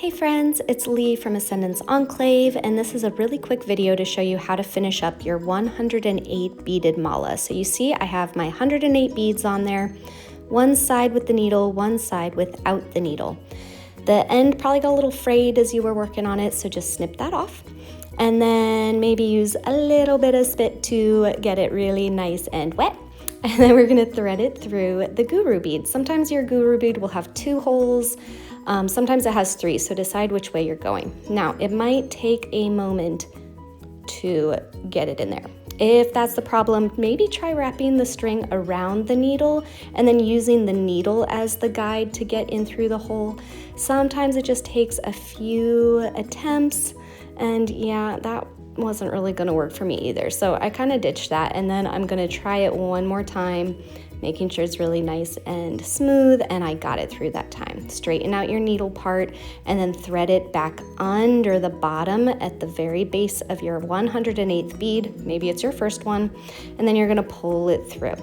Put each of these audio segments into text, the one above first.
Hey friends, it's Lee from Ascendance Enclave, and this is a really quick video to show you how to finish up your 108 beaded mala. So you see I have my 108 beads on there, one side with the needle, one side without the needle. The end probably got a little frayed as you were working on it, so just snip that off. And then maybe use a little bit of spit to get it really nice and wet. And then we're gonna thread it through the guru bead. Sometimes your guru bead will have 2 holes, sometimes it has 3, so decide which way you're going. Now, it might take a moment to get it in there. If that's the problem, maybe try wrapping the string around the needle and then using the needle as the guide to get in through the hole. Sometimes it just takes a few attempts, and yeah, that wasn't really gonna work for me either. So I kind of ditched that, and then I'm gonna try it one more time, making sure it's really nice and smooth, and I got it through that time. Straighten out your needle part and then thread it back under the bottom at the very base of your 108th bead. Maybe it's your first one, and then you're gonna pull it through.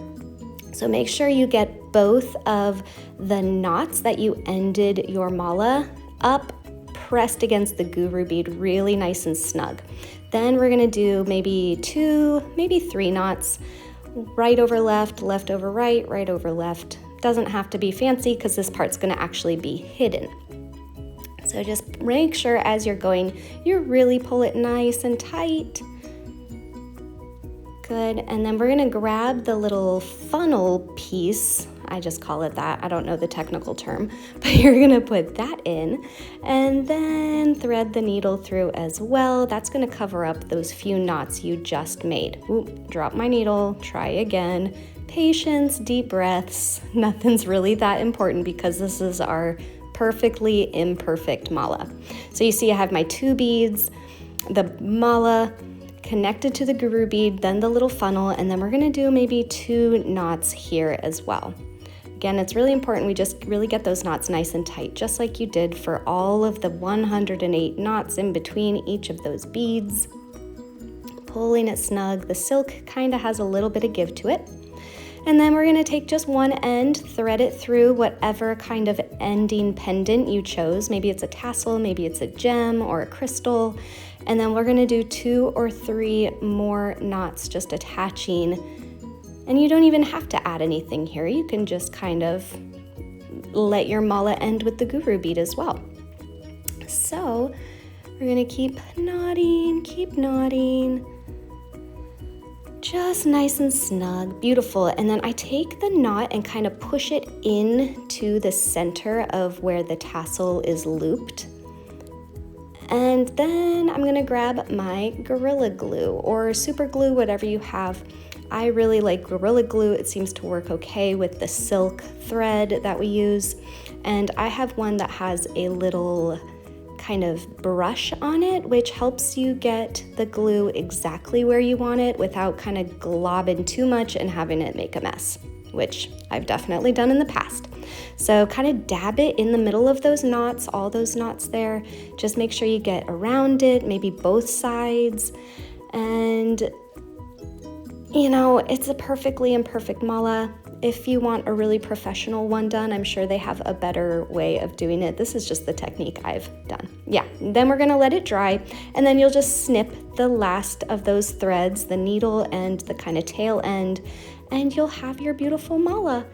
So make sure you get both of the knots that you ended your mala up pressed against the guru bead really nice and snug. Then we're gonna do maybe 2, maybe 3 knots, right over left, left over right, right over left. Doesn't have to be fancy because this part's gonna actually be hidden. So just make sure as you're going, you really pull it nice and tight. Good, and then we're gonna grab the little funnel piece. I just call it that, I don't know the technical term, but you're gonna put that in and then thread the needle through as well. That's gonna cover up those few knots you just made. Ooh, drop my needle, try again. Patience, deep breaths. Nothing's really that important because this is our perfectly imperfect mala. So you see I have my 2 beads, the mala connected to the guru bead, then the little funnel, and then we're gonna do maybe 2 knots here as well. Again, it's really important we just really get those knots nice and tight, just like you did for all of the 108 knots in between each of those beads. Pulling it snug. The silk kind of has a little bit of give to it. And then we're gonna take just one end, thread it through whatever kind of ending pendant you chose. Maybe it's a tassel, maybe it's a gem or a crystal. And then we're gonna do 2 or 3 more knots just attaching. And you don't even have to add anything here. You can just kind of let your mala end with the guru bead as well. So we're gonna keep knotting, just nice and snug, beautiful. And then I take the knot and kind of push it into the center of where the tassel is looped. And then I'm gonna grab my Gorilla Glue or super glue, whatever you have. I really like Gorilla Glue. It seems to work okay with the silk thread that we use. And I have one that has a little kind of brush on it, which helps you get the glue exactly where you want it without kind of globbing too much and having it make a mess, which I've definitely done in the past. So kind of dab it in the middle of those knots, all those knots there. Just make sure you get around it, maybe both sides. And you know, it's a perfectly imperfect mala. If you want a really professional one done, I'm sure they have a better way of doing it. This is just the technique I've done. Yeah, then we're gonna let it dry, and then you'll just snip the last of those threads, the needle and the kind of tail end, and you'll have your beautiful mala.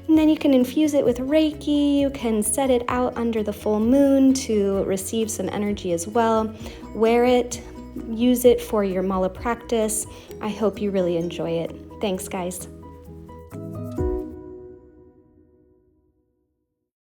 And then you can infuse it with Reiki, you can set it out under the full moon to receive some energy as well. Wear it, use it for your mala practice. I hope you really enjoy it. Thanks, guys.